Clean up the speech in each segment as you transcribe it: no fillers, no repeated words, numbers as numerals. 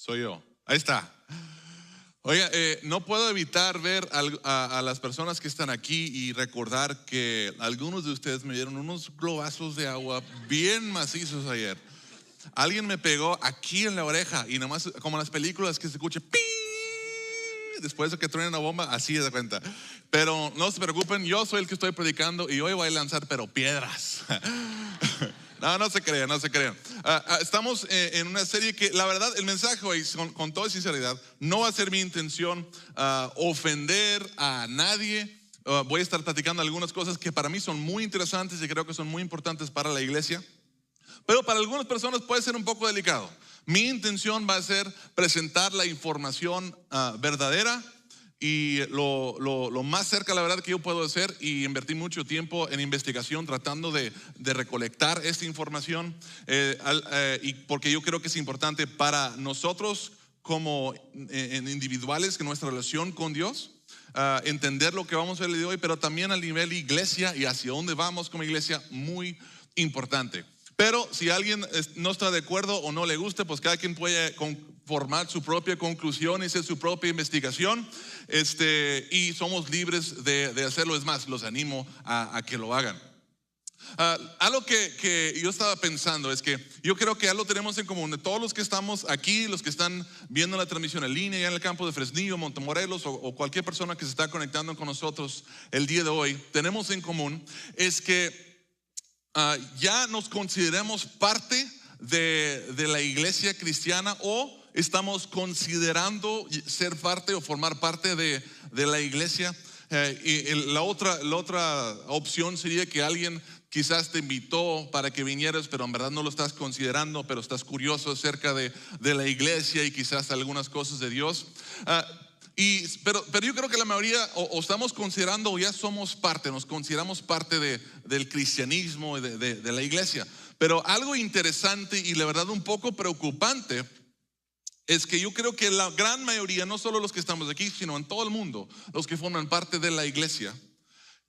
Soy yo. Ahí está. Oiga, no puedo evitar ver a las personas que están aquí y recordar que algunos de ustedes me dieron unos globazos de agua bien macizos ayer. Alguien me pegó aquí en la oreja y nomás como en las películas que se escucha pi después de que truene una bomba, así de cuenta. Pero no se preocupen, yo soy el que estoy predicando y hoy voy a lanzar pero piedras. No, no se crean, no se crean. Estamos en una serie que la verdad, el mensaje hoy, con toda sinceridad, no va a ser mi intención ofender a nadie. Voy a estar platicando algunas cosas que para mí son muy interesantes y creo que son muy importantes para la iglesia. Pero para algunas personas puede ser un poco delicado. Mi intención va a ser presentar la información verdadera y lo más cerca, la verdad, que yo puedo hacer, y invertí mucho tiempo en investigación tratando de recolectar esta información, y porque yo creo que es importante para nosotros como individuales, que nuestra relación con Dios, entender lo que vamos a ver el día de hoy, pero también al nivel iglesia y hacia dónde vamos como iglesia, muy importante. Pero si alguien no está de acuerdo o no le gusta, pues cada quien puede formar su propia conclusión y hacer su propia investigación, y somos libres de hacerlo. Es más, los animo a que lo hagan. Algo que yo estaba pensando es que yo creo que algo tenemos en común de todos los que estamos aquí, los que están viendo la transmisión en línea ya en el campo de Fresnillo, Montemorelos, o cualquier persona que se está conectando con nosotros el día de hoy. Tenemos en común es que ya nos consideramos parte de la iglesia cristiana, o estamos considerando ser parte o formar parte de la iglesia. Y la otra opción sería que alguien quizás te invitó para que vinieras, pero en verdad no lo estás considerando, pero estás curioso acerca de la iglesia y quizás algunas cosas de Dios. Pero yo creo que la mayoría o estamos considerando o ya somos parte, nos consideramos parte del cristianismo y de la iglesia. Pero algo interesante y la verdad un poco preocupante es que yo creo que la gran mayoría, no solo los que estamos aquí, sino en todo el mundo, los que forman parte de la iglesia,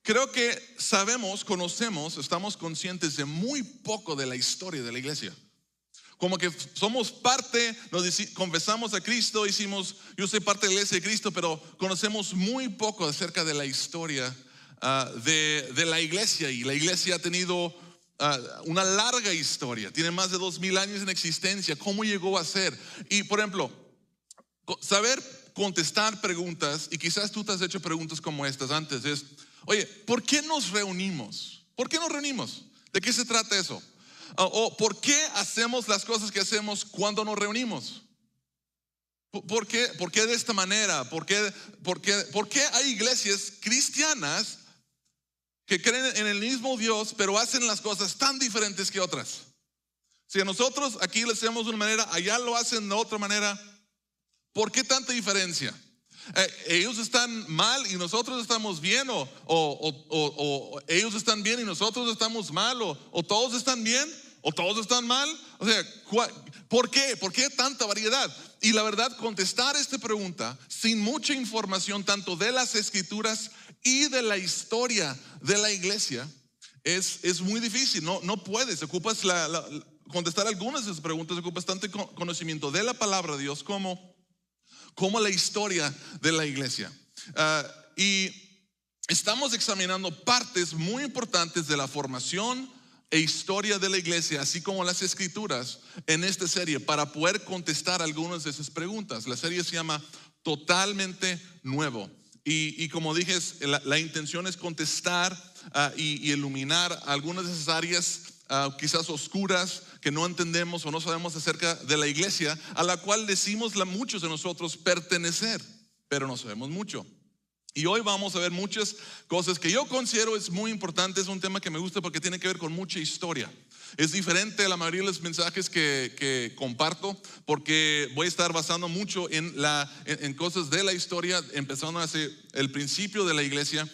creo que sabemos, conocemos, estamos conscientes de muy poco de la historia de la iglesia. Como que somos parte, confesamos a Cristo, yo soy parte de la iglesia de Cristo, pero conocemos muy poco acerca de la historia de la iglesia. Y la iglesia ha tenido una larga historia, tiene más de 2000 años en existencia. ¿Cómo llegó a ser? Y por ejemplo, saber contestar preguntas, y quizás tú te has hecho preguntas como estas antes, es: oye, ¿por qué nos reunimos? ¿Por qué nos reunimos? ¿De qué se trata eso? O ¿por qué hacemos las cosas que hacemos cuando nos reunimos? ¿Por qué de esta manera? ¿Por qué hay iglesias cristianas que creen en el mismo Dios, pero hacen las cosas tan diferentes que otras? Si a nosotros aquí lo hacemos de una manera, allá lo hacen de otra manera, ¿por qué tanta diferencia? Ellos están mal y nosotros estamos bien, o ellos están bien y nosotros estamos mal, o todos están bien o todos están mal. O sea, ¿por qué? ¿Por qué tanta variedad? Y la verdad, contestar esta pregunta sin mucha información tanto de las escrituras y de la historia de la iglesia es muy difícil. No puedes, ocupas contestar algunas de esas preguntas, ocupas tanto conocimiento de la palabra de Dios como la historia de la iglesia. Y estamos examinando partes muy importantes de la formación e historia de la iglesia, así como las escrituras, en esta serie, para poder contestar algunas de esas preguntas. La serie se llama Totalmente Nuevo. Y como dije, la intención es contestar y iluminar algunas de esas áreas quizás oscuras que no entendemos o no sabemos acerca de la iglesia, a la cual decimos muchos de nosotros pertenecer, pero no sabemos mucho. Y hoy vamos a ver muchas cosas que yo considero es muy importante. Es un tema que me gusta porque tiene que ver con mucha historia. Es diferente a la mayoría de los mensajes que comparto, porque voy a estar basando mucho en cosas de la historia, empezando hacia el principio de la iglesia.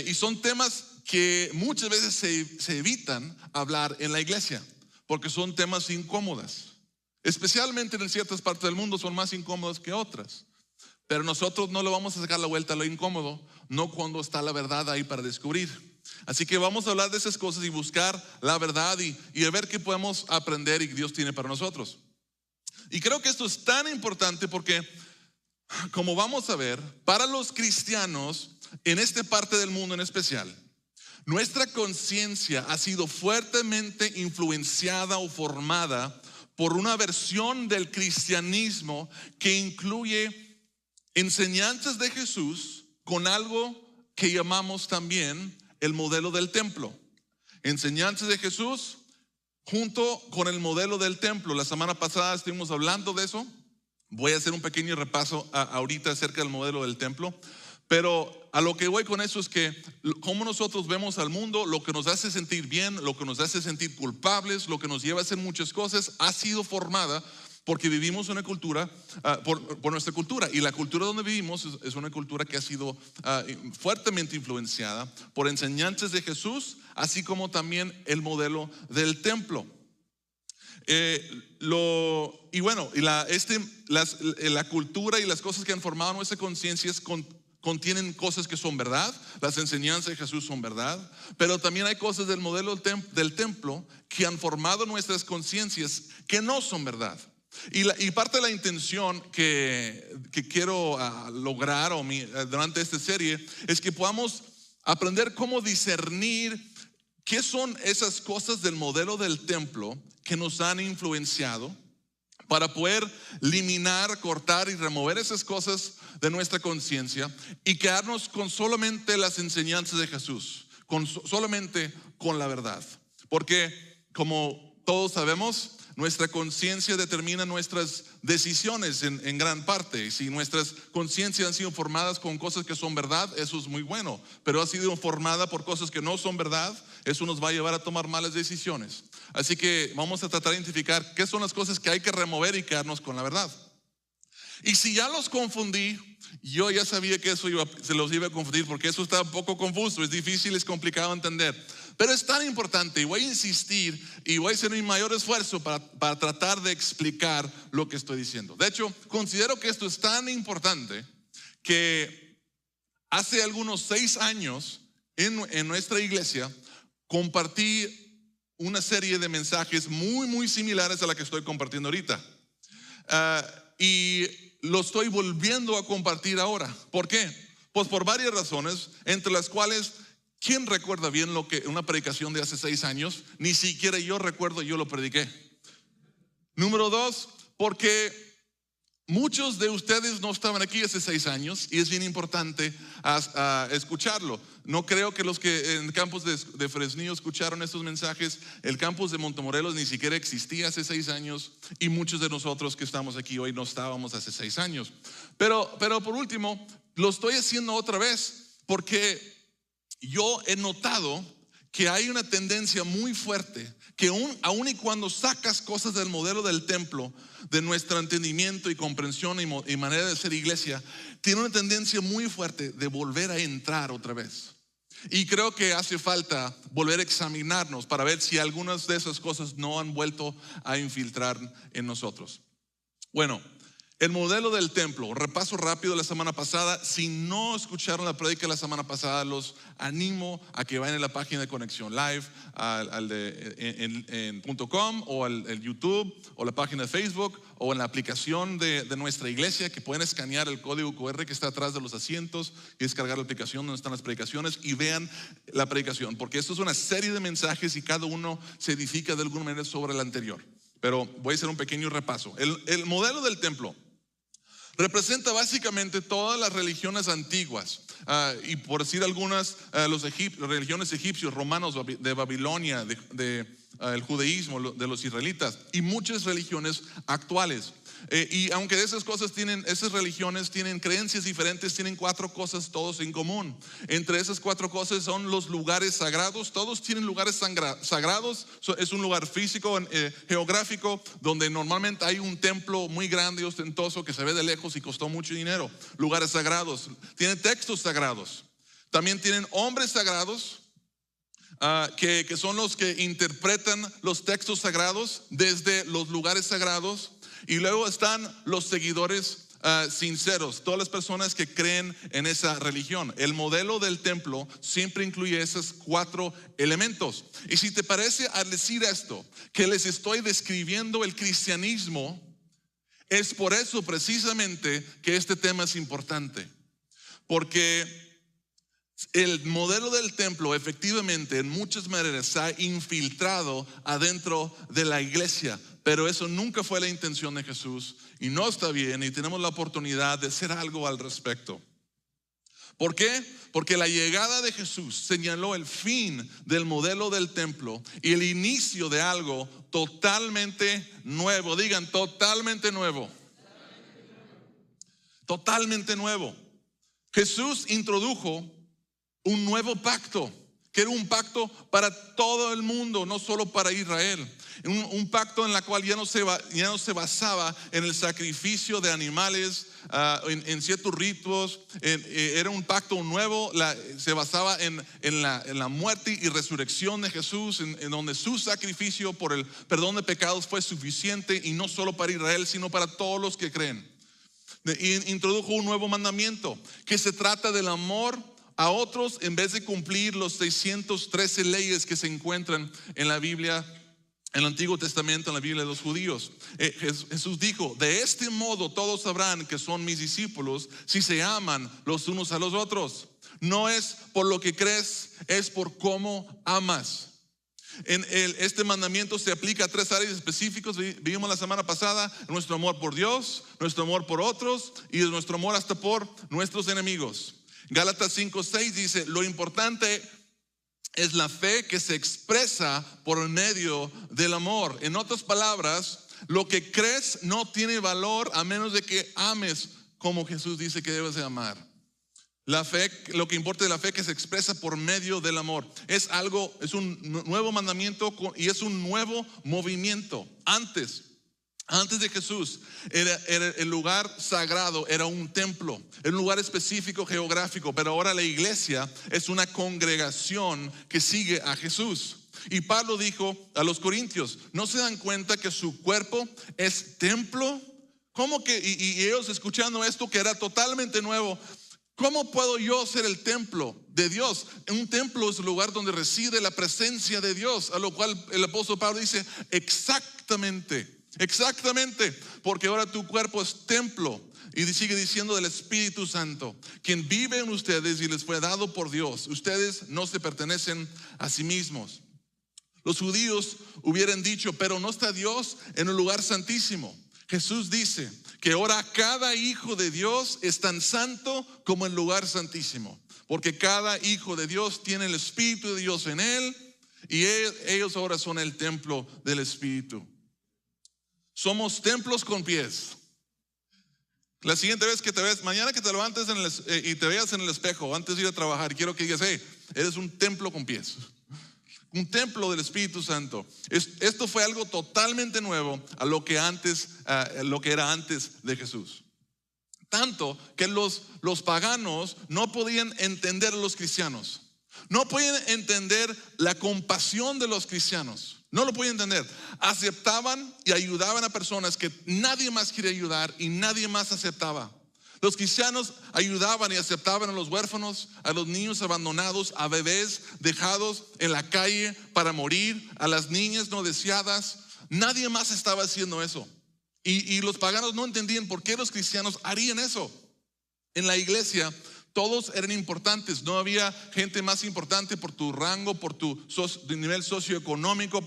Y son temas que muchas veces se evitan hablar en la iglesia, porque son temas incómodos. Especialmente en ciertas partes del mundo son más incómodos que otras. Pero nosotros no le vamos a sacar la vuelta a lo incómodo, no cuando está la verdad ahí para descubrir. Así que vamos a hablar de esas cosas y buscar la verdad y a ver qué podemos aprender y que Dios tiene para nosotros. Y creo que esto es tan importante porque, como vamos a ver, para los cristianos, en esta parte del mundo en especial, nuestra conciencia ha sido fuertemente influenciada o formada por una versión del cristianismo que incluye enseñanzas de Jesús con algo que llamamos también el modelo del templo. Enseñanzas de Jesús junto con el modelo del templo. La semana pasada estuvimos hablando de eso. Voy a hacer un pequeño repaso ahorita acerca del modelo del templo. Pero a lo que voy con eso es que como nosotros vemos al mundo, lo que nos hace sentir bien, lo que nos hace sentir culpables, lo que nos lleva a hacer muchas cosas, ha sido formada porque vivimos una cultura, por nuestra cultura. Y la cultura donde vivimos es una cultura que ha sido fuertemente influenciada por enseñanzas de Jesús, así como también el modelo del templo. La cultura y las cosas que han formado nuestra conciencia contienen cosas que son verdad. Las enseñanzas de Jesús son verdad, pero también hay cosas del modelo del templo que han formado nuestras conciencias que no son verdad. Y parte de la intención que quiero lograr durante esta serie es que podamos aprender cómo discernir qué son esas cosas del modelo del templo que nos han influenciado, para poder eliminar, cortar y remover esas cosas de nuestra conciencia y quedarnos con solamente las enseñanzas de Jesús, solamente con la verdad. Porque como todos sabemos, nuestra conciencia determina nuestras decisiones en gran parte. Si nuestras conciencias han sido formadas con cosas que son verdad, eso es muy bueno. Pero ha sido formada por cosas que no son verdad, eso nos va a llevar a tomar malas decisiones. Así que vamos a tratar de identificar qué son las cosas que hay que remover y quedarnos con la verdad. Y si ya los confundí, yo ya sabía que eso se los iba a confundir, porque eso está un poco confuso, es difícil, es complicado entender. Pero es tan importante, y voy a insistir y voy a hacer mi mayor esfuerzo para tratar de explicar lo que estoy diciendo. De hecho, considero que esto es tan importante que hace algunos 6 años en nuestra iglesia compartí una serie de mensajes muy similares a la que estoy compartiendo ahorita. Y lo estoy volviendo a compartir ahora. ¿Por qué? Pues por varias razones, entre las cuales, ¿quién recuerda bien una predicación de hace 6 años? Ni siquiera yo recuerdo, yo lo prediqué. Número 2, porque muchos de ustedes no estaban aquí hace 6 años y es bien importante escucharlo. No creo que los que en el campus de Fresnillo escucharon estos mensajes. El campus de Montemorelos ni siquiera existía hace 6 años y muchos de nosotros que estamos aquí hoy no estábamos hace 6 años. Pero por último, lo estoy haciendo otra vez porque yo he notado que hay una tendencia muy fuerte que aun y cuando sacas cosas del modelo del templo, de nuestro entendimiento y comprensión y manera de ser iglesia, tiene una tendencia muy fuerte de volver a entrar otra vez. Y creo que hace falta volver a examinarnos para ver si algunas de esas cosas no han vuelto a infiltrar en nosotros. Bueno, el modelo del templo, repaso rápido la semana pasada. Si no escucharon la prédica la semana pasada, los animo a que vayan a la página de Conexión Live, en .com o el YouTube o la página de Facebook o en la aplicación de nuestra iglesia, que pueden escanear el código QR que está atrás de los asientos y descargar la aplicación donde están las predicaciones y vean la predicación, porque esto es una serie de mensajes y cada uno se edifica de alguna manera sobre el anterior. Pero voy a hacer un pequeño repaso. El modelo del templo representa básicamente todas las religiones antiguas, y por decir algunas, las religiones egipcios, romanos, de Babilonia, el judaísmo, de los israelitas y muchas religiones actuales. Y aunque esas religiones tienen creencias diferentes, tienen 4 cosas todos en común. Entre esas 4 cosas son los lugares sagrados. Todos tienen lugares sagrados. Es un lugar físico, geográfico, donde normalmente hay un templo muy grande y ostentoso que se ve de lejos y costó mucho dinero. Lugares sagrados. Tienen textos sagrados. También tienen hombres sagrados, que son los que interpretan los textos sagrados desde los lugares sagrados. Y luego están los seguidores sinceros, todas las personas que creen en esa religión. El modelo del templo siempre incluye esos 4 elementos. Y si te parece, al decir esto, que les estoy describiendo el cristianismo Es por eso precisamente que este tema es importante, porque el modelo del templo efectivamente en muchas maneras se ha infiltrado adentro de la iglesia, pero eso nunca fue la intención de Jesús y no está bien, y tenemos la oportunidad de hacer algo al respecto. ¿Por qué? Porque la llegada de Jesús señaló el fin del modelo del templo y el inicio de algo totalmente nuevo. Digan, totalmente nuevo. Totalmente nuevo. Jesús introdujo un nuevo pacto, que era un pacto para todo el mundo, no solo para Israel. Un pacto en el cual ya no se basaba en el sacrificio de animales, en ciertos ritos. Era un pacto nuevo, se basaba en la muerte y resurrección de Jesús, en donde su sacrificio por el perdón de pecados fue suficiente, y no solo para Israel, sino para todos los que creen. Introdujo un nuevo mandamiento, que se trata del amor a otros en vez de cumplir los 613 leyes que se encuentran en la Biblia, en el Antiguo Testamento, en la Biblia de los judíos. Jesús dijo: de este modo todos sabrán que son mis discípulos si se aman los unos a los otros. No es por lo que crees, es por cómo amas. Este mandamiento se aplica a 3 áreas específicas. Vimos la semana pasada: nuestro amor por Dios, nuestro amor por otros y nuestro amor hasta por nuestros enemigos. Gálatas 5:6 dice: lo importante es la fe que se expresa por medio del amor. En otras palabras, lo que crees no tiene valor a menos de que ames como Jesús dice que debes de amar. La fe, lo que importa es la fe que se expresa por medio del amor. Es un nuevo mandamiento y es un nuevo movimiento. Antes de Jesús, era el lugar sagrado, era un templo, era un lugar específico geográfico, pero ahora la iglesia es una congregación que sigue a Jesús. Y Pablo dijo a los corintios: ¿no se dan cuenta que su cuerpo es templo? ¿Cómo que? Y ellos escuchando esto, que era totalmente nuevo: ¿cómo puedo yo ser el templo de Dios? Un templo es el lugar donde reside la presencia de Dios. A lo cual el apóstol Pablo dice: exactamente, porque ahora tu cuerpo es templo. Y sigue diciendo: del Espíritu Santo, quien vive en ustedes y les fue dado por Dios. Ustedes no se pertenecen a sí mismos. Los judíos hubieran dicho: pero no está Dios en el lugar santísimo. Jesús dice que ahora cada hijo de Dios es tan santo como el lugar santísimo, porque cada hijo de Dios tiene el Espíritu de Dios en él, y ellos ahora son el templo del Espíritu. Somos templos con pies. La siguiente vez que te veas, mañana que te levantes y te veas en el espejo antes de ir a trabajar, quiero que digas: eres un templo con pies. Un templo del Espíritu Santo. Esto fue algo totalmente nuevo a lo que era antes de Jesús. Tanto que los paganos no podían entender a los cristianos. No podían entender la compasión de los cristianos. No lo podían entender. Aceptaban y ayudaban a personas que nadie más quería ayudar y nadie más aceptaba. Los cristianos ayudaban y aceptaban a los huérfanos, a los niños abandonados, a bebés dejados en la calle para morir, a las niñas no deseadas. Nadie más estaba haciendo eso. Y los paganos no entendían por qué los cristianos harían eso. En la iglesia todos eran importantes. No había gente más importante por tu rango, por tu nivel socioeconómico.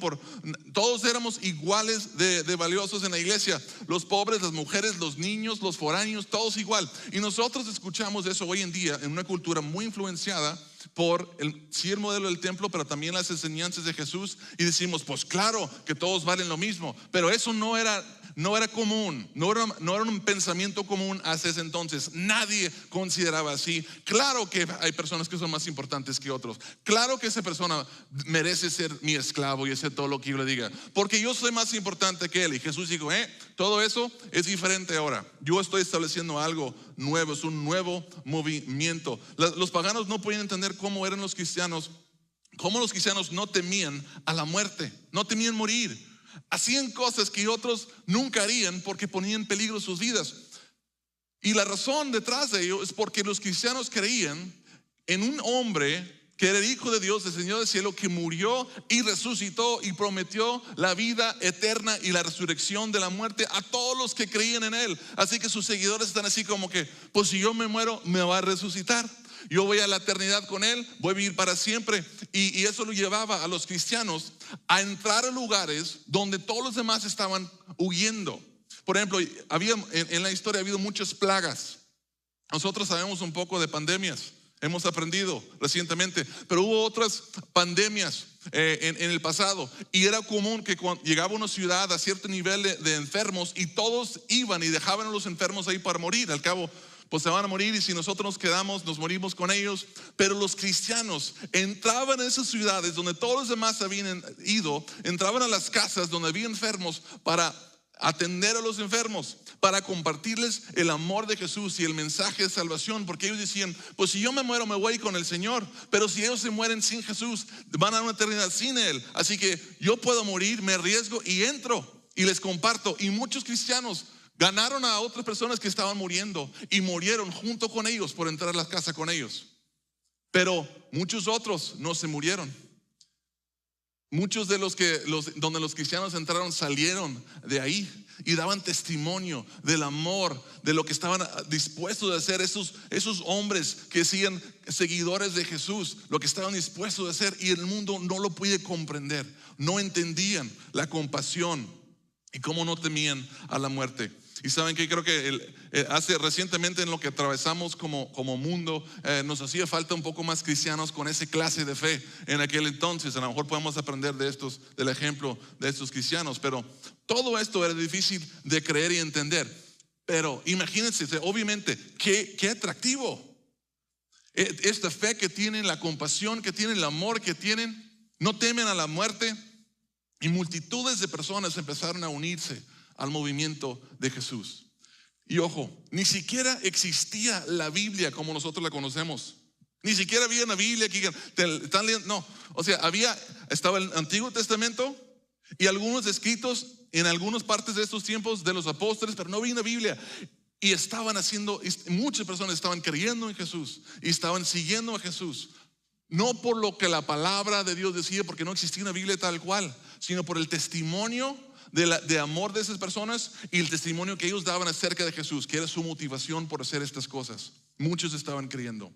Todos éramos iguales de valiosos en la iglesia. Los pobres, las mujeres, los niños, los foráneos, todos igual. Y nosotros escuchamos eso hoy en día en una cultura muy influenciada por el modelo del templo, pero también las enseñanzas de Jesús. Y decimos: pues claro que todos valen lo mismo. Pero eso no era común, no era un pensamiento común hasta ese entonces. Nadie consideraba así. Claro que hay personas que son más importantes que otros. Claro que esa persona merece ser mi esclavo y hacer todo lo que yo le diga, porque yo soy más importante que él. Y Jesús dijo: todo eso es diferente ahora. Yo estoy estableciendo algo nuevo, es un nuevo movimiento. Los paganos no podían entender cómo eran los cristianos, cómo los cristianos no temían a la muerte, no temían morir. Hacían cosas que otros nunca harían porque ponían en peligro sus vidas. Y la razón detrás de ello es porque los cristianos creían en un hombre que era el Hijo de Dios, el Señor del cielo, que murió y resucitó y prometió la vida eterna y la resurrección de la muerte a todos los que creían en Él. Así que sus seguidores están así como que, pues si yo me muero, me va a resucitar. Yo voy a la eternidad con Él, voy a vivir para siempre. Y eso lo llevaba a los cristianos a entrar a lugares donde todos los demás estaban huyendo. Por ejemplo, en la historia ha habido muchas plagas. Nosotros sabemos un poco de pandemias. Hemos aprendido recientemente, pero hubo otras pandemias en el pasado, y era común que cuando llegaba una ciudad a cierto nivel de enfermos, y todos iban y dejaban a los enfermos ahí para morir. Al cabo, pues se van a morir, y si nosotros nos quedamos, nos morimos con ellos. Pero los cristianos entraban a esas ciudades donde todos los demás habían ido, entraban a las casas donde había enfermos para atender a los enfermos, para compartirles el amor de Jesús y el mensaje de salvación, porque ellos decían, pues si yo me muero me voy con el Señor, pero si ellos se mueren sin Jesús, van a una eternidad sin Él. Así que yo puedo morir, me arriesgo y entro y les comparto. Y muchos cristianos ganaron a otras personas que estaban muriendo y murieron junto con ellos por entrar a la casa con ellos. Pero muchos otros no se murieron. Muchos de donde los cristianos entraron salieron de ahí y daban testimonio del amor, de lo que estaban dispuestos a hacer esos hombres que siguen seguidores de Jesús, lo que estaban dispuestos a hacer, y el mundo no lo puede comprender. No entendían la compasión y cómo no temían a la muerte. Y saben que creo que hace recientemente, en lo que atravesamos como mundo, nos hacía falta un poco más cristianos con esa clase de fe en aquel entonces. A lo mejor podemos aprender del ejemplo de estos cristianos, pero todo esto era difícil de creer y entender. Pero imagínense, obviamente, qué atractivo esta fe que tienen, la compasión que tienen, el amor que tienen. No temen a la muerte, y multitudes de personas empezaron a unirse al movimiento de Jesús. Y ojo, ni siquiera existía la Biblia como nosotros la conocemos. Ni siquiera había una Biblia que están leyendo. No, o sea, estaba el Antiguo Testamento y algunos escritos en algunas partes de estos tiempos de los apóstoles, pero no había una Biblia. Y muchas personas estaban creyendo en Jesús y estaban siguiendo a Jesús. No por lo que la palabra de Dios decía, porque no existía una Biblia tal cual, sino por el testimonio de amor de esas personas y el testimonio que ellos daban acerca de Jesús, que era su motivación por hacer estas cosas. Muchos estaban creyendo.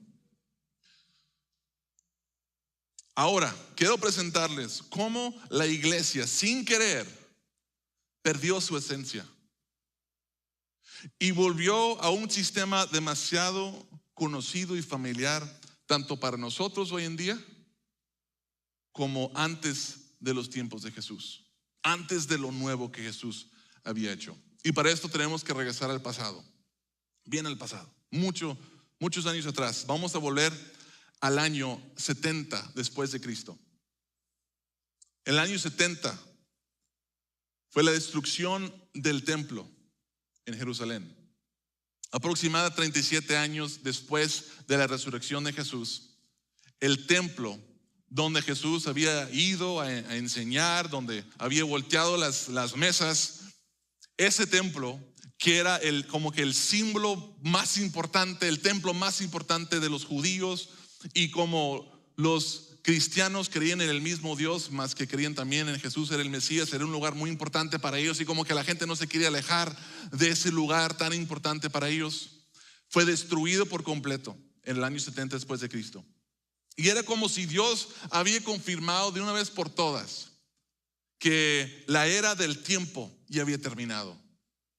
Ahora quiero presentarles cómo la iglesia, sin querer, perdió su esencia y volvió a un sistema demasiado conocido y familiar, tanto para nosotros hoy en día como antes de los tiempos de Jesús, antes de lo nuevo que Jesús había hecho. Y para esto tenemos que regresar al pasado, bien al pasado, muchos años atrás. Vamos a volver al año 70 después de Cristo. El año 70 fue la destrucción del templo en Jerusalén. Aproximadamente 37 años después de la resurrección de Jesús, el templo donde Jesús había ido a enseñar, donde había volteado las mesas, ese templo que era como que el símbolo más importante, el templo más importante de los judíos, y como los cristianos creían en el mismo Dios, más que creían también en Jesús, era el Mesías, era un lugar muy importante para ellos, y como que la gente no se quería alejar de ese lugar tan importante para ellos. Fue destruido por completo en el año 70 después de Cristo. Y era como si Dios había confirmado de una vez por todas que la era del tiempo ya había terminado.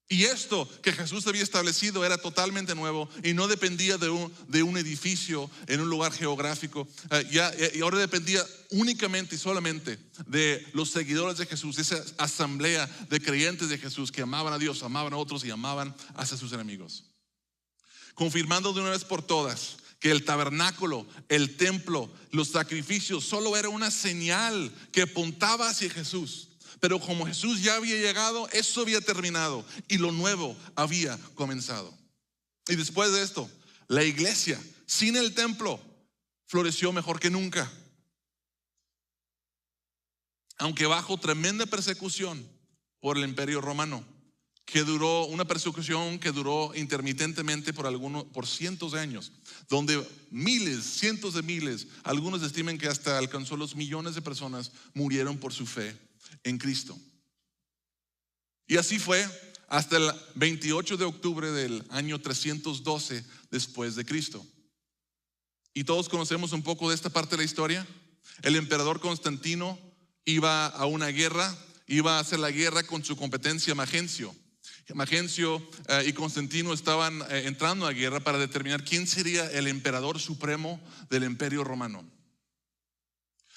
Y esto que Jesús había establecido era totalmente nuevo y no dependía de un edificio en un lugar geográfico. Y ahora dependía únicamente y solamente de los seguidores de Jesús, de esa asamblea de creyentes de Jesús que amaban a Dios, amaban a otros y amaban a sus enemigos. Confirmando de una vez por todas que el tabernáculo, el templo, los sacrificios solo era una señal que apuntaba hacia Jesús. Pero como Jesús ya había llegado, eso había terminado y lo nuevo había comenzado. Y después de esto, la iglesia sin el templo floreció mejor que nunca. Aunque bajo tremenda persecución por el imperio romano, que duró, una persecución que duró intermitentemente por cientos de años, donde miles, cientos de miles, algunos estiman que hasta alcanzó los millones de personas murieron por su fe en Cristo. Y así fue hasta el 28 de octubre del año 312 después de Cristo. Y todos conocemos un poco de esta parte de la historia. El emperador Constantino iba a una guerra, iba a hacer la guerra con su competencia Magencio. Magencio y Constantino estaban entrando a guerra para determinar quién sería el emperador supremo del Imperio Romano.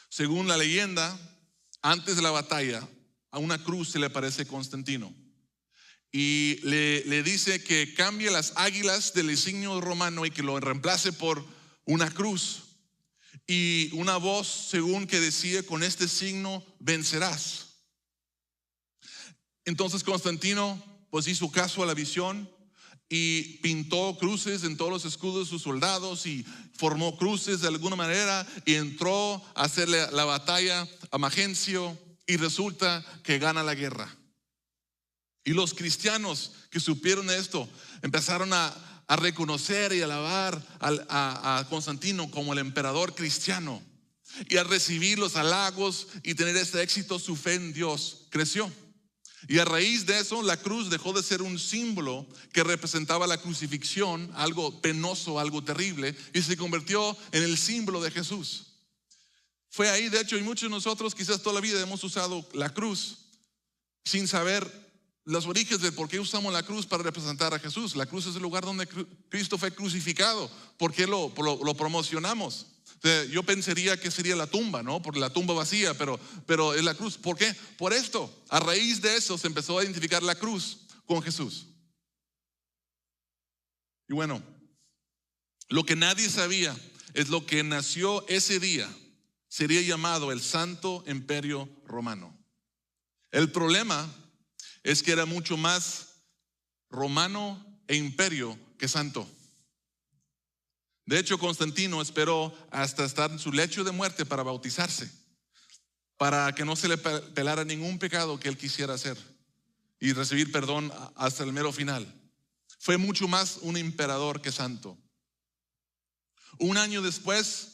Según la leyenda, antes de la batalla, a una cruz se le aparece Constantino y le dice que cambie las águilas del insignia romano y que lo reemplace por una cruz. Y una voz, según que decía, con este signo vencerás. Entonces Constantino pues hizo caso a la visión y pintó cruces en todos los escudos de sus soldados y formó cruces de alguna manera y entró a hacerle la batalla a Magencio y resulta que gana la guerra. Y los cristianos que supieron esto empezaron a reconocer y alabar a Constantino como el emperador cristiano, y al recibir los halagos y tener este éxito, su fe en Dios creció. Y a raíz de eso, la cruz dejó de ser un símbolo que representaba la crucifixión, algo penoso, algo terrible, y se convirtió en el símbolo de Jesús. Fue ahí, de hecho, y muchos de nosotros quizás toda la vida hemos usado la cruz sin saber los orígenes de por qué usamos la cruz para representar a Jesús. La cruz es el lugar donde Cristo fue crucificado. ¿Por qué lo promocionamos? Yo pensaría que sería la tumba, ¿no? Por la tumba vacía, pero es la cruz. ¿Por qué? Por esto. A raíz de eso se empezó a identificar la cruz con Jesús. Y bueno, lo que nadie sabía es lo que nació ese día sería llamado el Santo Imperio Romano. El problema es que era mucho más romano e imperio que santo. De hecho, Constantino esperó hasta estar en su lecho de muerte para bautizarse, para que no se le pelara ningún pecado que él quisiera hacer y recibir perdón hasta el mero final. Fue mucho más un emperador que santo. Un año después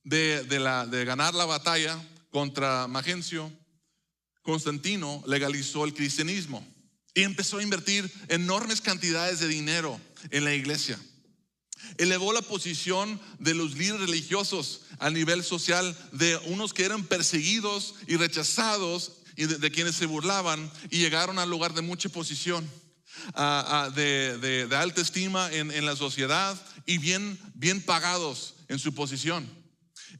de ganar la batalla contra Magencio, Constantino legalizó el cristianismo y empezó a invertir enormes cantidades de dinero en la iglesia. Elevó la posición de los líderes religiosos a nivel social, de unos que eran perseguidos y rechazados y de quienes se burlaban, y llegaron al lugar de mucha posición, de alta estima en la sociedad y bien pagados en su posición.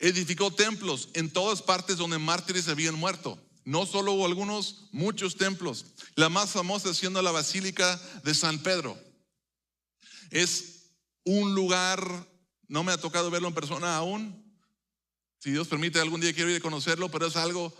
Edificó templos en todas partes donde mártires habían muerto. No solo hubo algunos, muchos templos. La más famosa siendo la Basílica de San Pedro. Es un lugar, no me ha tocado verlo en persona aún. Si Dios permite, algún día quiero ir a conocerlo, pero es algo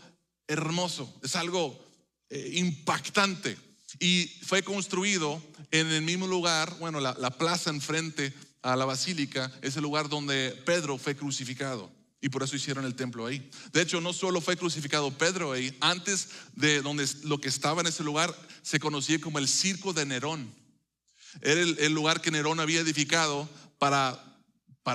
hermoso, es algo impactante. Y fue construido en el mismo lugar, bueno, la plaza enfrente a la basílica es el lugar donde Pedro fue crucificado. Y por eso hicieron el templo ahí. De hecho, no solo fue crucificado Pedro ahí, antes de donde lo que estaba en ese lugar se conocía como el Circo de Nerón. Era el lugar que Nerón había edificado para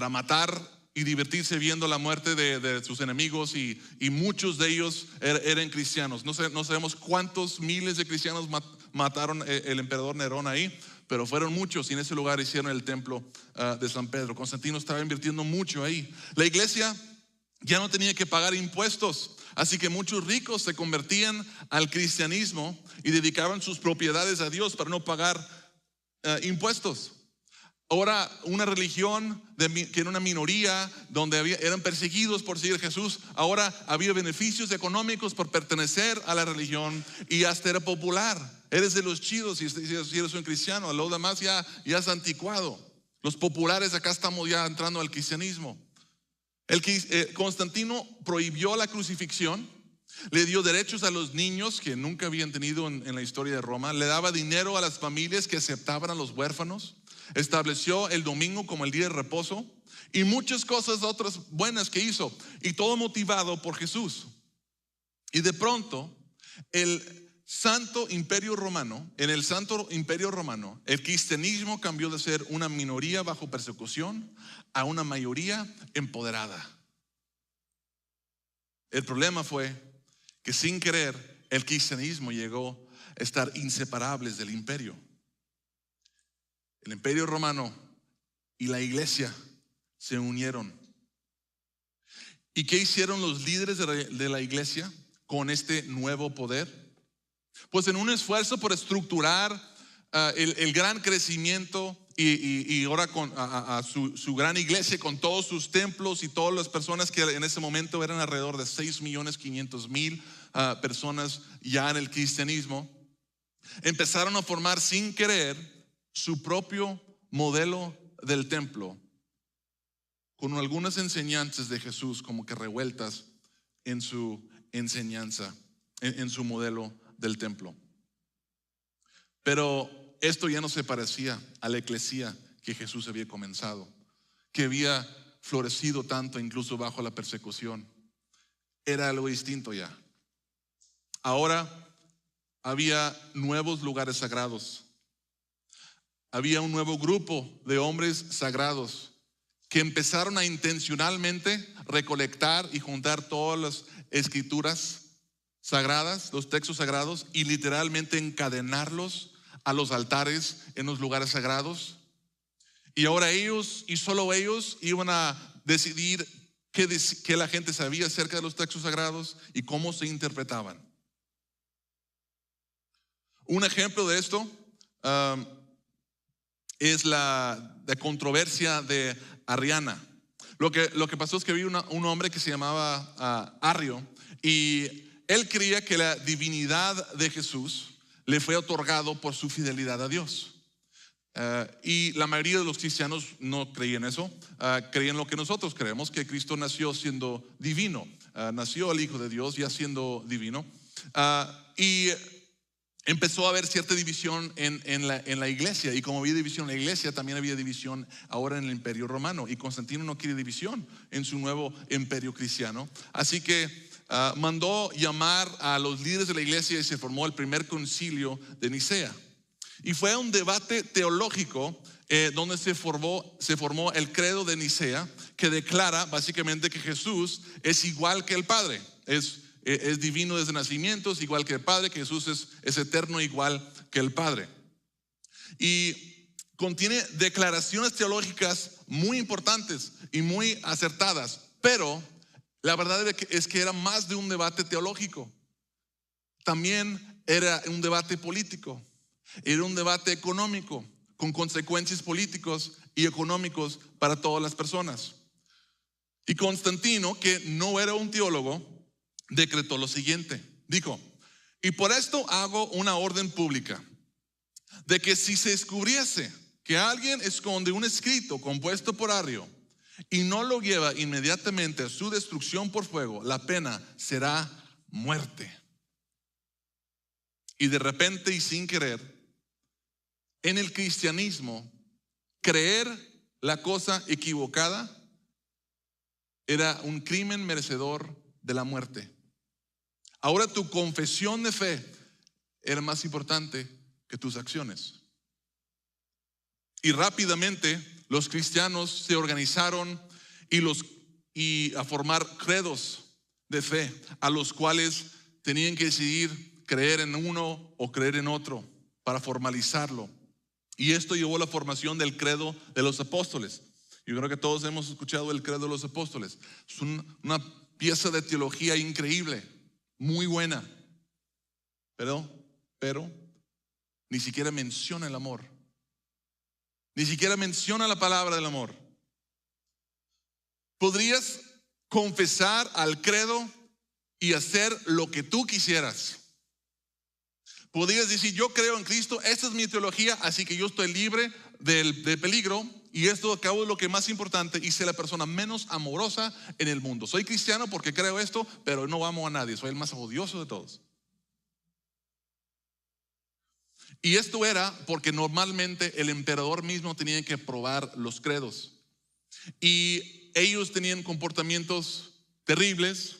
matar y divertirse viendo la muerte de sus enemigos, y muchos de ellos eran cristianos. No sabemos cuántos miles de cristianos mataron el emperador Nerón ahí, pero fueron muchos, y en ese lugar hicieron el templo de San Pedro. Constantino estaba invirtiendo mucho ahí. La iglesia ya no tenía que pagar impuestos, así que muchos ricos se convertían al cristianismo y dedicaban sus propiedades a Dios para no pagar impuestos. Ahora una religión que era una minoría, donde eran perseguidos por seguir a Jesús, ahora había beneficios económicos por pertenecer a la religión, y hasta era popular. Eres de los chidos si eres un cristiano. Lo demás ya es anticuado. Los populares acá estamos ya entrando al cristianismo. Constantino prohibió la crucifixión, le dio derechos a los niños que nunca habían tenido en la historia de Roma, le daba dinero a las familias que aceptaban a los huérfanos, estableció el domingo como el día de reposo y muchas cosas otras buenas que hizo, y todo motivado por Jesús. Y de pronto Santo Imperio Romano, en el Santo Imperio Romano, el cristianismo cambió de ser una minoría bajo persecución a una mayoría empoderada. El problema fue que sin querer el cristianismo llegó a estar inseparables del imperio. El Imperio Romano y la iglesia se unieron. ¿Y qué hicieron los líderes de la iglesia con este nuevo poder? Pues en un esfuerzo por estructurar el gran crecimiento y ahora con su gran iglesia, con todos sus templos y todas las personas que en ese momento eran alrededor de 6.500.000 personas ya en el cristianismo, empezaron a formar sin querer su propio modelo del templo, con algunas enseñanzas de Jesús como que revueltas en su enseñanza, en su modelo del templo. Pero esto ya no se parecía a la eclesía que Jesús había comenzado, que había florecido tanto incluso bajo la persecución. Era algo distinto ya. Ahora había nuevos lugares sagrados. Había un nuevo grupo de hombres sagrados que empezaron a intencionalmente recolectar y juntar todas las escrituras sagradas, los textos sagrados, y literalmente encadenarlos a los altares en los lugares sagrados. Y ahora ellos, y solo ellos, iban a decidir qué la gente sabía acerca de los textos sagrados y cómo se interpretaban. Un ejemplo de esto es la controversia de Arriana. Lo que pasó es que había un hombre que se llamaba Arrio, y él creía que la divinidad de Jesús le fue otorgado por su fidelidad a Dios. Y la mayoría de los cristianos no creían eso. Creían lo que nosotros creemos, que Cristo nació siendo divino. Nació el Hijo de Dios ya siendo divino. Y empezó a haber cierta división en la iglesia. Y como había división en la iglesia, también había división ahora en el Imperio Romano. Y Constantino no quiere división en su nuevo imperio cristiano. Así que mandó llamar a los líderes de la iglesia y se formó el primer concilio de Nicea. Y fue un debate teológico donde se formó el credo de Nicea, que declara básicamente que Jesús es igual que el Padre. Es divino desde nacimiento, es igual que el Padre, que Jesús es eterno igual que el Padre. Y contiene declaraciones teológicas muy importantes y muy acertadas, pero la verdad es que era más de un debate teológico. También era un debate político, era un debate económico, con consecuencias políticos y económicos para todas las personas. Y Constantino, que no era un teólogo, decretó lo siguiente. Dijo: y por esto hago una orden pública, de que si se descubriese que alguien esconde un escrito compuesto por Arrio y no lo lleva inmediatamente a su destrucción por fuego, la pena será muerte. Y de repente y sin querer, en el cristianismo, creer la cosa equivocada era un crimen merecedor de la muerte. Ahora tu confesión de fe era más importante que tus acciones. Y rápidamente los cristianos se organizaron y a formar credos de fe, a los cuales tenían que decidir creer en uno o creer en otro para formalizarlo. Y esto llevó a la formación del credo de los apóstoles. Yo creo que todos hemos escuchado el credo de los apóstoles. Es una pieza de teología increíble, muy buena, pero ni siquiera menciona el amor. Ni siquiera menciona la palabra del amor. Podrías confesar al credo y hacer lo que tú quisieras. Podrías decir: yo creo en Cristo, esta es mi teología, así que yo estoy libre del peligro, y esto acabo de lo que es más importante, y ser la persona menos amorosa en el mundo. Soy cristiano porque creo esto, pero no amo a nadie, soy el más odioso de todos. Y esto era porque normalmente el emperador mismo tenía que aprobar los credos, y ellos tenían comportamientos terribles,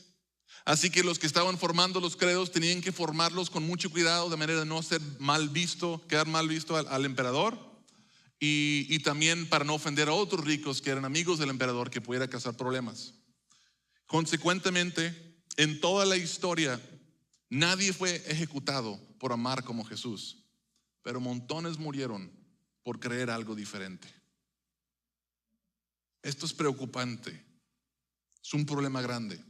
Así que los que estaban formando los credos tenían que formarlos con mucho cuidado, de manera de no ser mal visto, quedar mal visto al emperador, y también para no ofender a otros ricos que eran amigos del emperador, que pudiera causar problemas. Consecuentemente, en toda la historia, nadie fue ejecutado por amar como Jesús, pero montones murieron por creer algo diferente. Esto es preocupante, es un problema grande.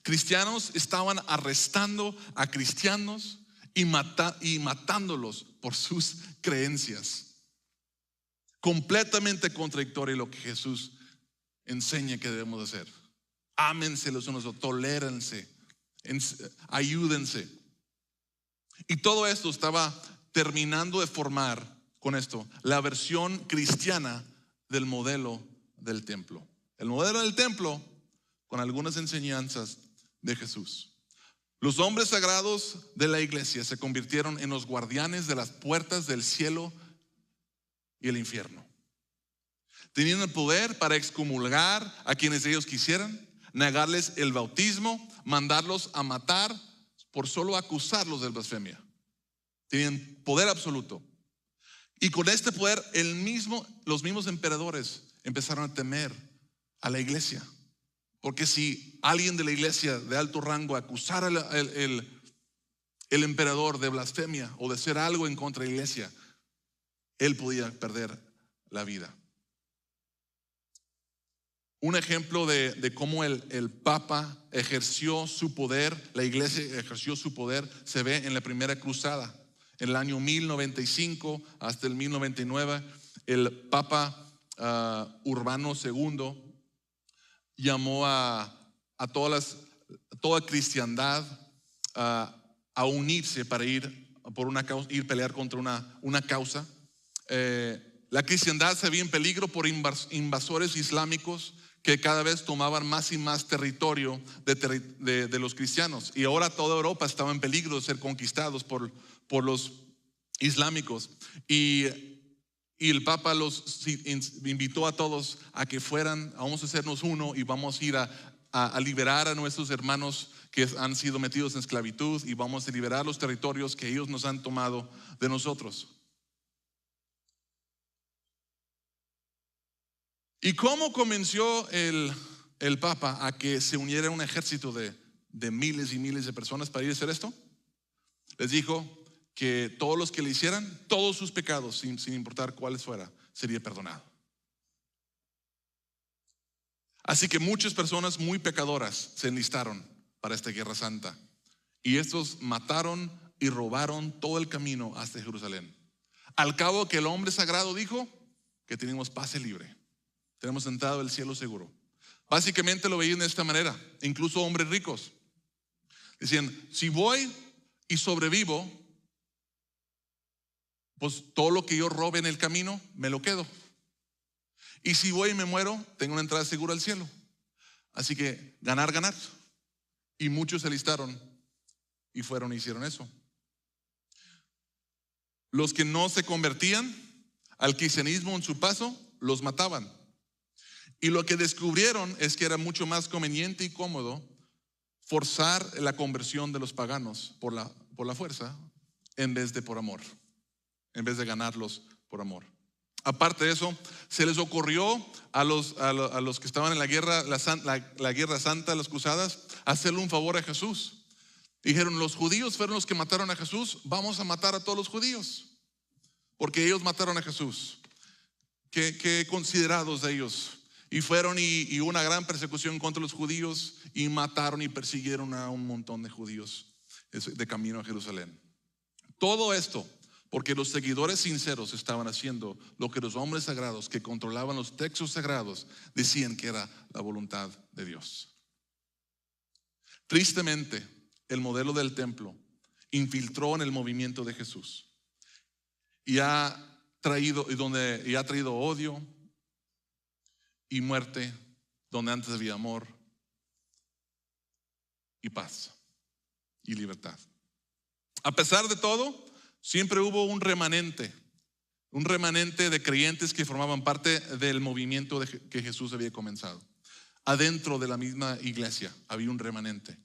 Cristianos estaban arrestando a cristianos y matándolos por sus creencias. Completamente contradictorio a lo que Jesús enseña que debemos hacer. Ámense los unos a otros, tolérense, ayúdense. Y todo esto estaba terminando de formar, con esto, la versión cristiana del modelo del templo. El modelo del templo con algunas enseñanzas de Jesús. Los hombres sagrados de la iglesia se convirtieron en los guardianes de las puertas del cielo y el infierno. Tenían el poder para excomulgar a quienes ellos quisieran, negarles el bautismo, mandarlos a matar por solo acusarlos de blasfemia. Tenían poder absoluto. Y con este poder los mismos emperadores empezaron a temer a la iglesia. Porque si alguien de la iglesia de alto rango acusara el emperador de blasfemia o de hacer algo en contra de la iglesia, él podía perder la vida. Un ejemplo de cómo el Papa ejerció su poder, la iglesia ejerció su poder, se ve en la primera cruzada. En el año 1095 hasta el 1099, el Papa Urbano II llamó a toda cristiandad a unirse para ir pelear contra una causa. La cristiandad se veía en peligro por invasores islámicos que cada vez tomaban más y más territorio de los cristianos. Y ahora toda Europa estaba en peligro de ser conquistados por los islámicos. Y el Papa los invitó a todos a que fueran, vamos a hacernos uno y vamos a ir a liberar a nuestros hermanos que han sido metidos en esclavitud, y vamos a liberar los territorios que ellos nos han tomado de nosotros. ¿Y cómo convenció el Papa a que se uniera un ejército de miles y miles de personas para ir a hacer esto? Les dijo que todos los que le hicieran, todos sus pecados, sin importar cuáles fuera, sería perdonado. Así que muchas personas muy pecadoras se enlistaron para esta guerra santa, y estos mataron y robaron todo el camino hasta Jerusalén. Al cabo que el hombre sagrado dijo que tenemos pase libre, tenemos entrado al cielo seguro. Básicamente lo veían de esta manera. Incluso hombres ricos decían: si voy y sobrevivo, pues todo lo que yo robe en el camino me lo quedo. Y si voy y me muero, tengo una entrada segura al cielo. Así que ganar, ganar. Y muchos se alistaron y fueron y hicieron eso. Los que no se convertían al cristianismo en su paso, los mataban. Y lo que descubrieron es que era mucho más conveniente y cómodo forzar la conversión de los paganos por la fuerza, en vez de por amor, en vez de ganarlos por amor. Aparte de eso, se les ocurrió a los que estaban en la guerra santa, las cruzadas, hacerle un favor a Jesús. Dijeron: los judíos fueron los que mataron a Jesús, vamos a matar a todos los judíos, porque ellos mataron a Jesús. Qué considerados de ellos. Y fueron y una gran persecución contra los judíos, y mataron y persiguieron a un montón de judíos de camino a Jerusalén. Todo esto porque los seguidores sinceros estaban haciendo lo que los hombres sagrados que controlaban los textos sagrados decían que era la voluntad de Dios. Tristemente, el modelo del templo infiltró en el movimiento de Jesús y ha traído odio y muerte donde antes había amor y paz y libertad. A pesar de todo, siempre hubo un remanente de creyentes que formaban parte del movimiento que Jesús había comenzado. adentro de la misma iglesia había un remanente.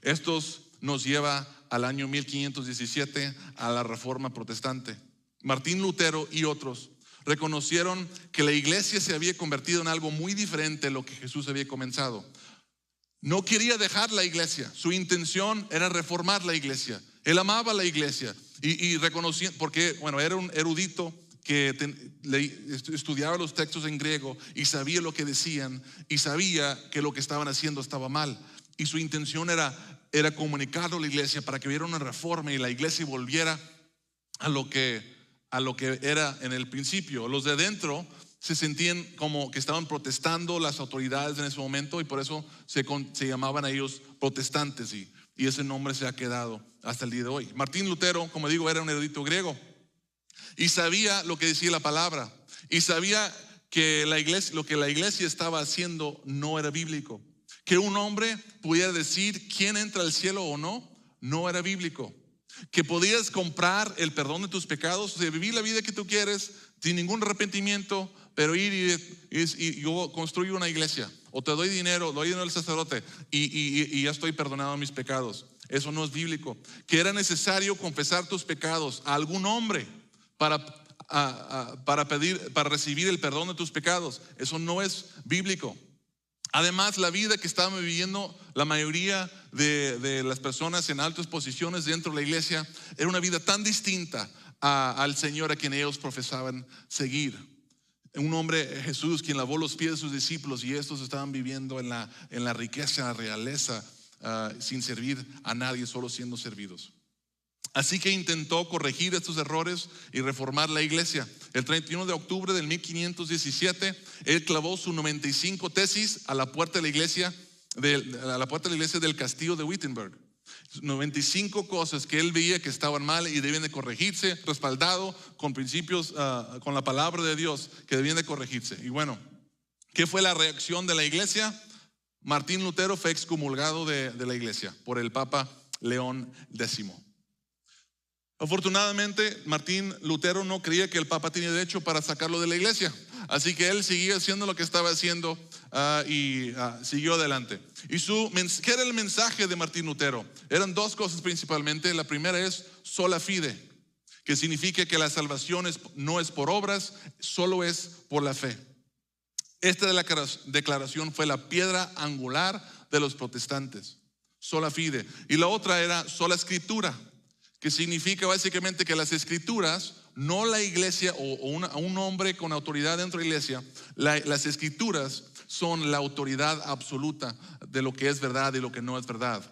Estos nos lleva al año 1517, a la Reforma Protestante. Martín Lutero y otros reconocieron que la iglesia se había convertido en algo muy diferente de lo que Jesús había comenzado. No quería dejar la iglesia, su intención era reformar la iglesia. Él amaba la iglesia y reconocía, porque era un erudito que estudiaba los textos en griego y sabía lo que decían y sabía que lo que estaban haciendo estaba mal. Y su intención era comunicarlo a la iglesia para que hubiera una reforma y la iglesia volviera a lo que era en el principio. Los de adentro se sentían como que estaban protestando las autoridades en ese momento y por eso se llamaban a ellos protestantes y ese nombre se ha quedado hasta el día de hoy. Martín Lutero, como digo, era un erudito griego y sabía lo que decía la palabra y sabía que lo que la iglesia estaba haciendo no era bíblico. Que un hombre pudiera decir quién entra al cielo o no era bíblico. Que podías comprar el perdón de tus pecados, o sea, vivir la vida que tú quieres sin ningún arrepentimiento, pero ir y yo construyo una iglesia, o te doy dinero al sacerdote y ya estoy perdonado mis pecados. Eso no es bíblico. Que era necesario confesar tus pecados a algún hombre para recibir el perdón de tus pecados. Eso no es bíblico. Además, la vida que estaban viviendo la mayoría de las personas en altas posiciones dentro de la iglesia era una vida tan distinta al Señor a quien ellos profesaban seguir. Un hombre, Jesús, quien lavó los pies de sus discípulos, y estos estaban viviendo en la riqueza, en la realeza, sin servir a nadie, solo siendo servidos. Así que intentó corregir estos errores y reformar la iglesia. El 31 de octubre del 1517, él clavó sus 95 tesis a la puerta de la iglesia del castillo de Wittenberg. 95 cosas que él veía que estaban mal y debían de corregirse, respaldado con principios, con la palabra de Dios, que debían de corregirse. Y bueno, ¿qué fue la reacción de la iglesia? Martín Lutero fue excomulgado de la iglesia por el Papa León X. Afortunadamente, Martín Lutero no creía que el Papa tenía derecho para sacarlo de la iglesia. Así que él seguía haciendo lo que estaba haciendo y siguió adelante. ¿Qué era el mensaje de Martín Lutero? Eran dos cosas principalmente. La primera es sola fide, que significa que la salvación no es por obras, solo es por la fe. Esta declaración fue la piedra angular de los protestantes. Sola fide. Y la otra era sola escritura, que significa básicamente que las escrituras, no la iglesia o un hombre con autoridad dentro de la iglesia, las escrituras son la autoridad absoluta de lo que es verdad y lo que no es verdad.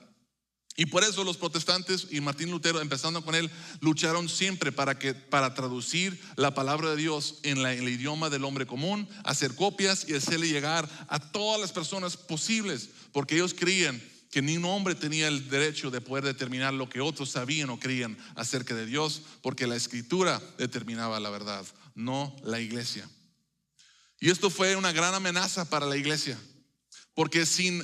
Y por eso los protestantes y Martín Lutero, empezando con él, lucharon siempre para traducir la palabra de Dios en el idioma del hombre común, hacer copias y hacerle llegar a todas las personas posibles, porque ellos creían que ningún hombre tenía el derecho de poder determinar lo que otros sabían o creían acerca de Dios, porque la escritura determinaba la verdad, no la iglesia. Y esto fue una gran amenaza para la iglesia, porque si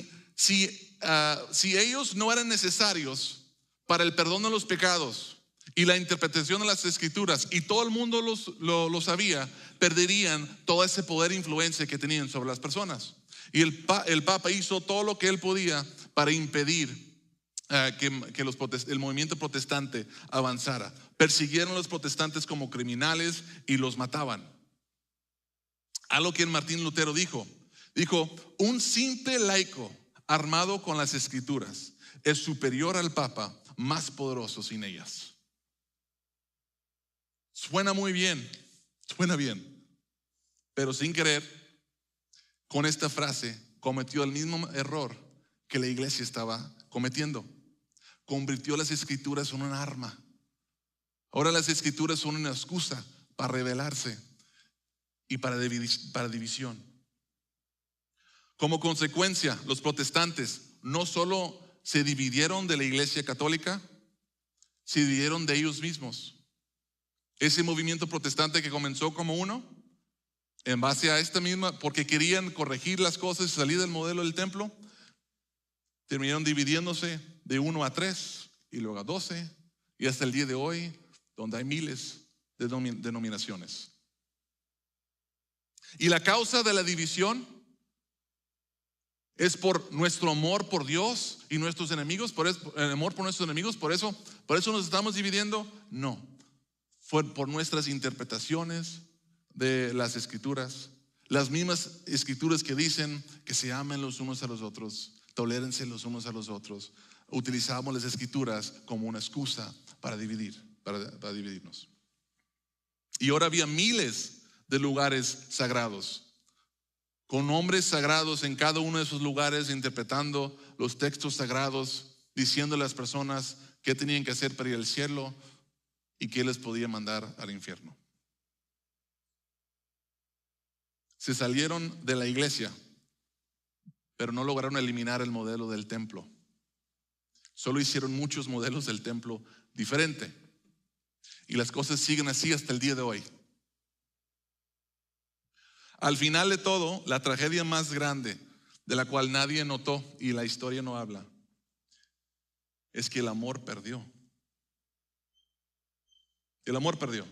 ellos no eran necesarios para el perdón de los pecados y la interpretación de las escrituras, y todo el mundo lo sabía, perderían todo ese poder e influencia que tenían sobre las personas. Y el Papa hizo todo lo que él podía para impedir que el movimiento protestante avanzara. Persiguieron a los protestantes como criminales y los mataban. Algo que Martín Lutero dijo, un simple laico armado con las escrituras es superior al Papa, más poderoso sin ellas. Suena muy bien, pero sin querer, con esta frase cometió el mismo error que la iglesia estaba cometiendo. Convirtió las escrituras en un arma. Ahora las escrituras son una excusa para rebelarse y para división. Como consecuencia, los protestantes no solo se dividieron de la iglesia católica, se dividieron de ellos mismos. Ese movimiento protestante que comenzó como uno, en base a esta misma, porque querían corregir las cosas y salir del modelo del templo, terminaron dividiéndose de 1 a 3 y luego a 12 y hasta el día de hoy, donde hay miles de denominaciones. Y la causa de la división ¿Es por nuestro amor por Dios y nuestros enemigos? ¿Por el amor por nuestros enemigos? ¿Por eso nos estamos dividiendo? No. Fue por nuestras interpretaciones de las escrituras. Las mismas escrituras que dicen que se amen los unos a los otros, tolérense los unos a los otros. Utilizamos las escrituras como una excusa para dividirnos. Y ahora había miles de lugares sagrados, con hombres sagrados en cada uno de esos lugares, interpretando los textos sagrados, diciendo a las personas qué tenían que hacer para ir al cielo y qué les podía mandar al infierno. Se salieron de la iglesia, pero no lograron eliminar el modelo del templo. Solo hicieron muchos modelos del templo diferente. Y las cosas siguen así hasta el día de hoy. Al final de todo, la tragedia más grande, de la cual nadie notó y la historia no habla, es que el amor perdió. El amor perdió.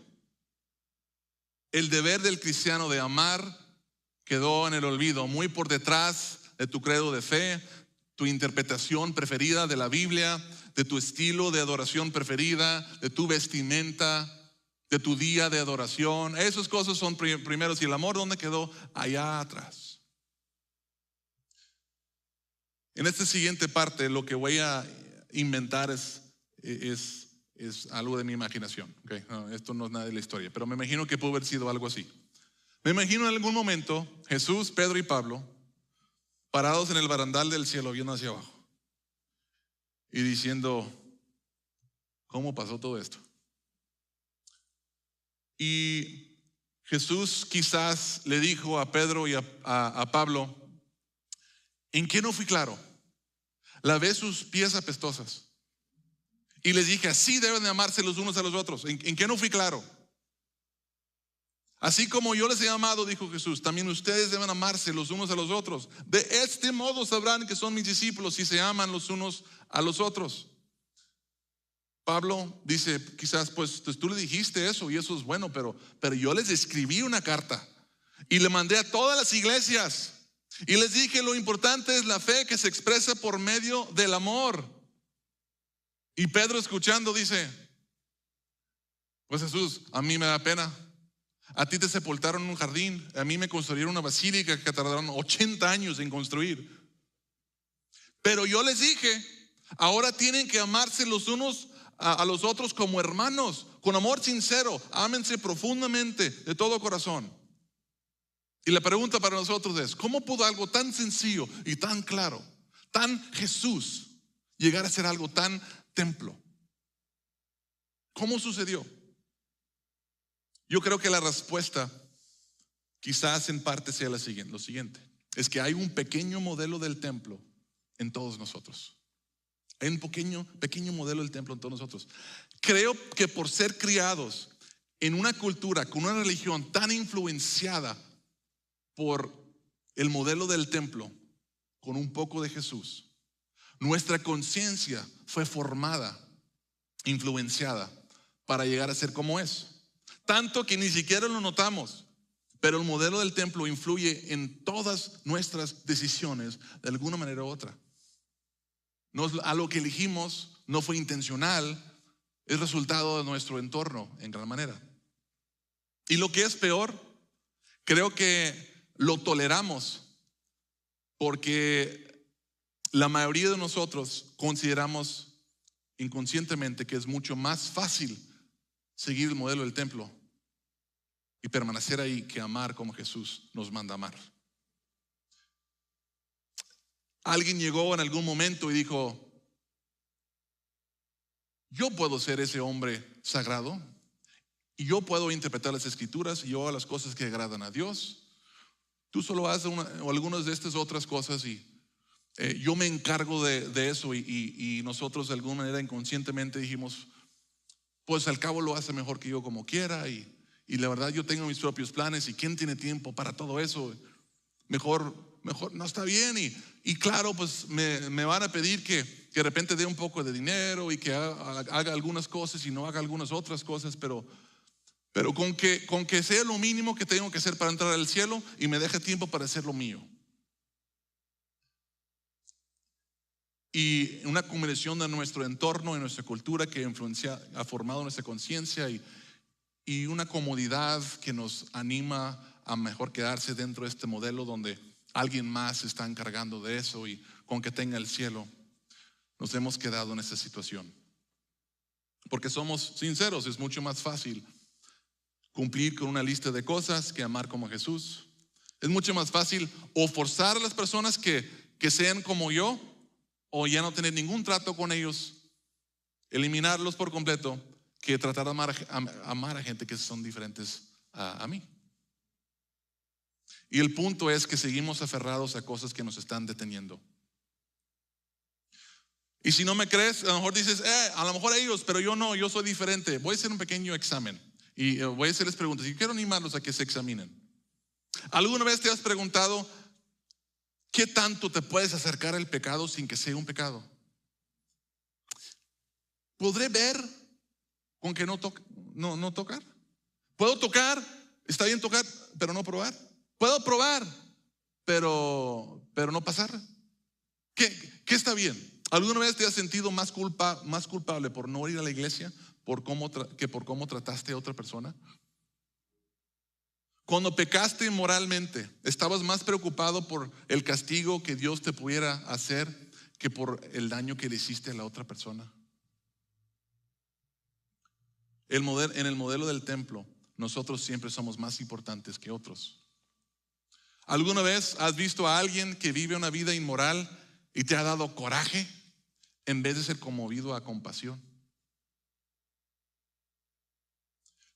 El deber del cristiano de amar quedó en el olvido, muy por detrás de tu credo de fe, tu interpretación preferida de la Biblia, de tu estilo de adoración preferida, de tu vestimenta, de tu día de adoración. Esas cosas son primeros. ¿Y el amor dónde quedó? Allá atrás. En esta siguiente parte lo que voy a inventar es algo de mi imaginación. Okay. No, esto no es nada de la historia, pero me imagino que pudo haber sido algo así. Me imagino en algún momento Jesús, Pedro y Pablo parados en el barandal del cielo viendo hacia abajo y diciendo: ¿cómo pasó todo esto? Y Jesús quizás le dijo a Pedro y a Pablo: ¿en qué no fui claro? Lavé sus pies apestosos y les dije: así deben de amarse los unos a los otros. ¿En qué no fui claro? Así como yo les he amado, dijo Jesús, también ustedes deben amarse los unos a los otros. De este modo sabrán que son mis discípulos, si se aman los unos a los otros. Pablo dice, quizás pues tú le dijiste eso y eso es bueno, pero yo les escribí una carta y le mandé a todas las iglesias y les dije: lo importante es la fe que se expresa por medio del amor. Y Pedro, escuchando, dice: pues Jesús, a mí me da pena. A ti te sepultaron en un jardín, a mí me construyeron una basílica que tardaron 80 años en construir. Pero yo les dije: ahora tienen que amarse los unos a los otros como hermanos, con amor sincero. Ámense profundamente de todo corazón. Y la pregunta para nosotros es: ¿cómo pudo algo tan sencillo y tan claro, tan Jesús, llegar a ser algo tan templo? ¿Cómo sucedió? Yo creo que la respuesta quizás en parte sea lo siguiente: es que hay un pequeño modelo del templo en todos nosotros. Hay un pequeño modelo del templo en todos nosotros. Creo que por ser criados en una cultura, con una religión tan influenciada por el modelo del templo, con un poco de Jesús, nuestra conciencia fue formada, influenciada para llegar a ser como es. Tanto que ni siquiera lo notamos, pero el modelo del templo influye en todas nuestras decisiones de alguna manera u otra. A lo que elegimos no fue intencional, es resultado de nuestro entorno en gran manera. Y lo que es peor, creo que lo toleramos porque la mayoría de nosotros consideramos inconscientemente que es mucho más fácil seguir el modelo del templo y permanecer ahí que amar como Jesús nos manda amar. Alguien llegó en algún momento y dijo: yo puedo ser ese hombre sagrado y yo puedo interpretar las escrituras y yo hago las cosas que agradan a Dios. Tú solo haces o algunas de estas otras cosas y yo me encargo de eso. Y nosotros de alguna manera inconscientemente dijimos: pues al cabo lo hace mejor que yo como quiera y la verdad yo tengo mis propios planes y ¿quién tiene tiempo para todo eso? Mejor no está bien. Y claro, pues me van a pedir que de repente dé un poco de dinero y que haga algunas cosas y no haga algunas otras cosas, pero con que sea lo mínimo que tengo que hacer para entrar al cielo y me deje tiempo para hacer lo mío. y una combinación de nuestro entorno y nuestra cultura que ha formado nuestra conciencia y una comodidad que nos anima a mejor quedarse dentro de este modelo donde alguien más se está encargando de eso y con que tenga el cielo, nos hemos quedado en esta situación. Porque somos sinceros, es mucho más fácil cumplir con una lista de cosas que amar como Jesús. Es mucho más fácil o forzar a las personas que sean como yo, o ya no tener ningún trato con ellos, eliminarlos por completo, que tratar de amar a gente que son diferentes a mí. Y el punto es que seguimos aferrados a cosas que nos están deteniendo. Y si no me crees, a lo mejor dices, a lo mejor ellos, pero yo no, yo soy diferente. Voy a hacer un pequeño examen y voy a hacerles preguntas. Y quiero animarlos a que se examinen. ¿Alguna vez te has preguntado qué tanto te puedes acercar al pecado sin que sea un pecado? ¿Podré ver con que no tocar? ¿Puedo tocar? Está bien tocar, pero no probar. ¿Puedo probar, pero no pasar? ¿Qué está bien? ¿Alguna vez te has sentido más culpable por no ir a la iglesia que por cómo trataste a otra persona? Cuando pecaste inmoralmente, ¿estabas más preocupado por el castigo que Dios te pudiera hacer que por el daño que le hiciste a la otra persona? En el modelo del templo, nosotros siempre somos más importantes que otros. ¿Alguna vez has visto a alguien que vive una vida inmoral y te ha dado coraje en vez de ser conmovido a compasión?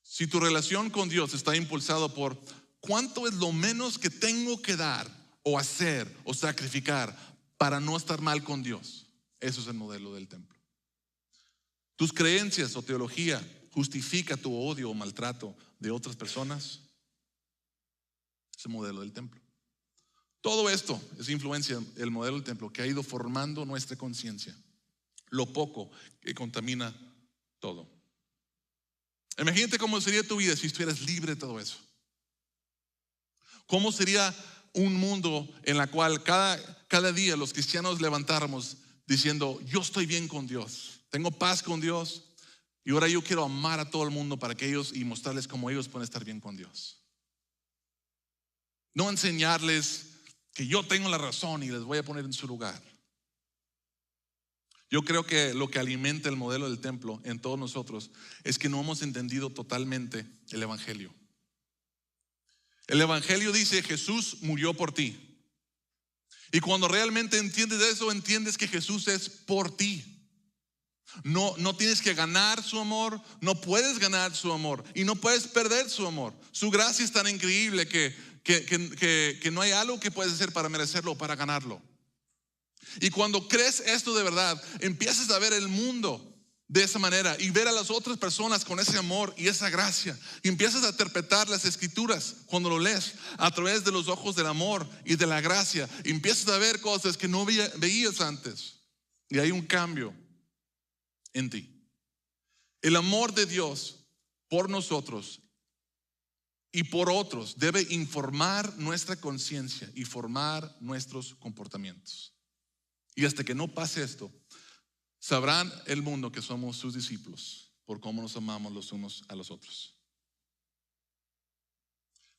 Si tu relación con Dios está impulsado por cuánto es lo menos que tengo que dar o hacer o sacrificar para no estar mal con Dios, eso es el modelo del templo. Tus creencias o teología justifica tu odio o maltrato de otras personas, es el modelo del templo. Todo esto es influencia del modelo del templo que ha ido formando nuestra conciencia, lo poco que contamina todo. Imagínate cómo sería tu vida si estuvieras libre de todo eso. ¿Cómo sería un mundo en el cual cada día los cristianos levantáramos diciendo, yo estoy bien con Dios, tengo paz con Dios y ahora yo quiero amar a todo el mundo para que ellos y mostrarles cómo ellos pueden estar bien con Dios? No enseñarles que yo tengo la razón y les voy a poner en su lugar. Yo creo que lo que alimenta el modelo del templo en todos nosotros es que no hemos entendido totalmente el evangelio. El evangelio dice Jesús murió por ti. Y cuando realmente entiendes eso, entiendes que Jesús es por ti. No tienes que ganar su amor, no puedes ganar su amor y no puedes perder su amor. Su gracia es tan increíble que no hay algo que puedes hacer para merecerlo o para ganarlo. Y cuando crees esto de verdad, empiezas a ver el mundo de esa manera y ver a las otras personas con ese amor y esa gracia. Y empiezas a interpretar las escrituras cuando lo lees a través de los ojos del amor y de la gracia. Y empiezas a ver cosas que no veías antes. Y hay un cambio en ti. El amor de Dios por nosotros y por otros debe informar nuestra conciencia y formar nuestros comportamientos. Y hasta que no pase esto, sabrán el mundo que somos sus discípulos por cómo nos amamos los unos a los otros.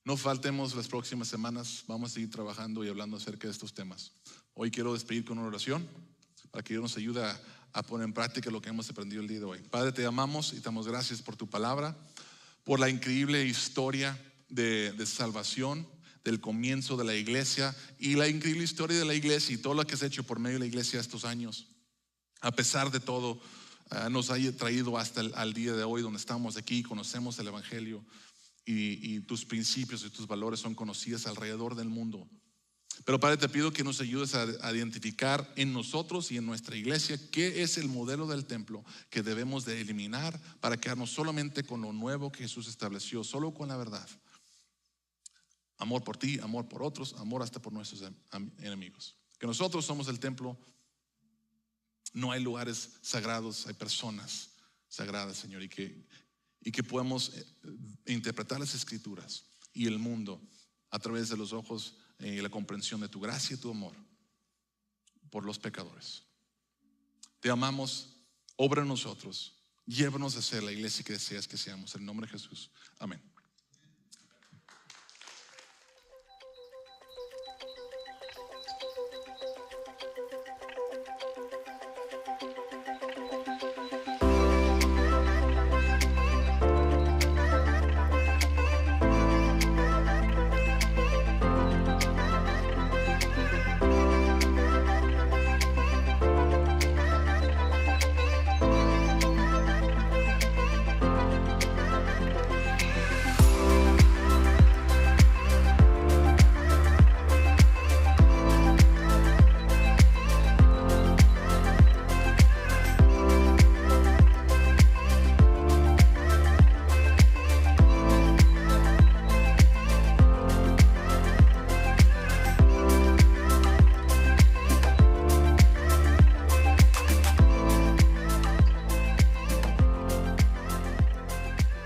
No faltemos las próximas semanas, vamos a seguir trabajando y hablando acerca de estos temas. Hoy quiero despedir con una oración para que Dios nos ayude a poner en práctica lo que hemos aprendido el día de hoy. Padre, te amamos y te damos gracias por tu palabra, por la increíble historia de salvación del comienzo de la iglesia y la increíble historia de la iglesia y todo lo que has hecho por medio de la iglesia estos años. A pesar de todo, nos ha traído hasta el día de hoy donde estamos aquí, conocemos el evangelio y tus principios y tus valores son conocidos alrededor del mundo. Pero Padre, te pido que nos ayudes a identificar en nosotros y en nuestra iglesia qué es el modelo del templo que debemos de eliminar para quedarnos solamente con lo nuevo que Jesús estableció, solo con la verdad. Amor por ti, amor por otros, amor hasta por nuestros enemigos. Que nosotros somos el templo. No hay lugares sagrados, hay personas sagradas, Señor, y que podamos interpretar las escrituras y el mundo a través de los ojos y la comprensión de tu gracia y tu amor por los pecadores. Te amamos, obra en nosotros, llévanos a ser la iglesia que deseas que seamos. En el nombre de Jesús, amén.